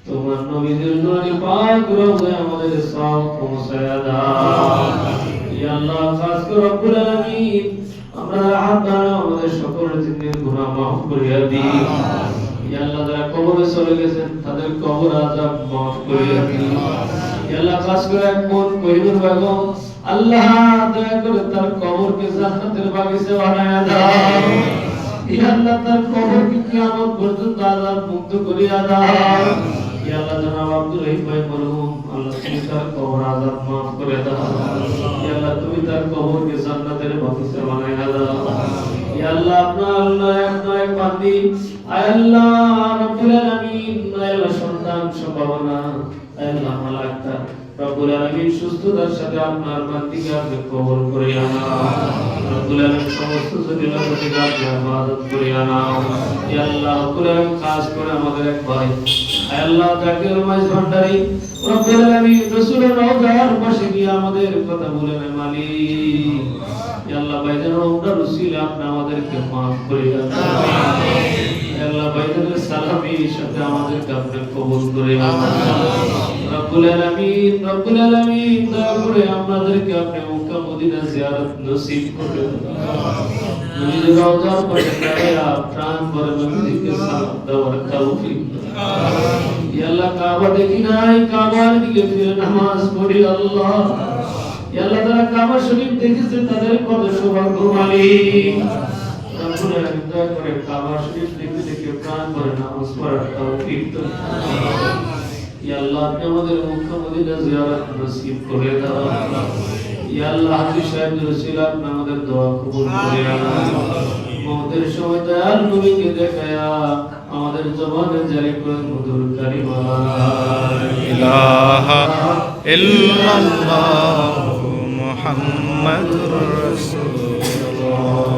তোমার নবীদের নূরে পাক রওজায় আমাদের সওয়াব পৌঁছায়া দাও। ইয়া আল্লাহ, খাস করে রব্বুল আলামিন আমরা হাত দ্বারা আমাদের সকল জিন্দের গুনাহ মাফ করিয়া দিই। ইয়া আল্লাহ, যারা কবরে চলে গেছেন তাদের কবর আযাব মাফ করিয়া দিই। ইয়া আল্লাহ, খাস করে এক বোন করিমুল বেগম, আল্লাহ দয়া করে তার কবরকে জান্নাতের বাগিচা বানায়া দাও। ইয়া আল্লাহ, তার কবরকে কিয়ামত পর্যন্ত আযাব মুক্ত করিয়া দাও। ইয়া আল্লাহ, জনাব আব্দুল রহিম ভাই মরহুম, আল্লাহ তুমি তার কবর আযাব মাফ করে দাও। ইয়া আল্লাহ, তুমি তার কবরকে জান্নাতের বাগিচা বানায়া দাও। ইয়া আল্লাহ, আপনার এক বান্দি আয় আল্লাহ রব্বুল আলামিন, আয় আল্লাহ সন্তান সম্ভাবনা, আয় আল্লাহ মালাকটা রব্বুল আলামিন সুস্থতার সাথে আপনার বান্দিকে আপনি কবুল করে নাও। রব্বুল আলামিন সমস্ত জটিলতা থেকে আপনি হেফাজত করে নাও। ইয়া আল্লাহ, রব্বুল আলামিন খাস করে আমাদের এক ভাই আয় আল্লাহ জাকির মাইজ ভান্ডারী, রব্বুল আলামিন রাসূলের রওজার পাশে গিয়ে আমাদের কথা বলেন মালিক। ইয়া আল্লাহ, ভাইজানের উমরা রসিলা আপনি আমাদেরকে মাফ করে দাও। আল্লাহ, ভাইজানের সালামির সাথে আমাদেরকে আপনি কবুল করে নাও। রব্বুল আলামিন দয়া করে আমাদেরকে আপনি মক্কা মদিনা জিয়ারত নসিব করে দাও। নবীর রওজার পাশে দাঁড়িয়ে প্রাণ ভরে নবীকে সালাম দেওয়ার তৌফিক দাও। ইয়া আল্লাহ, কাবা দেখি নাই, কাবার দিকে ফিরে নামাজ পড়ি আল্লাহ। ইয়া আল্লাহ, যারা কাবা শরীফ দেখেছে তাদের কত সৌভাগ্য মালিক। রব্বুল আলামিন দয়া করে কাবা শরীফ দেখে প্রাণ ভরে নামাজ পড়ার তৌফিক দাও। ইয়া আল্লাহ, আপনি আমাদের মক্কা মদিনা জিয়ারত নসিব করে দাও। ইয়া আল্লাহ, হাজী সাহেবদের ওসিলা আপনি আমাদের দোয়া কবুল করে নাও। মওতের সময় দয়াল নবীকে দেখায়া আমাদের জবানে জারি করে মধুর কালিমা ইলাহা ইল্লাল্লাহু মুহাম্মাদুর রাসূলুল্লাহ।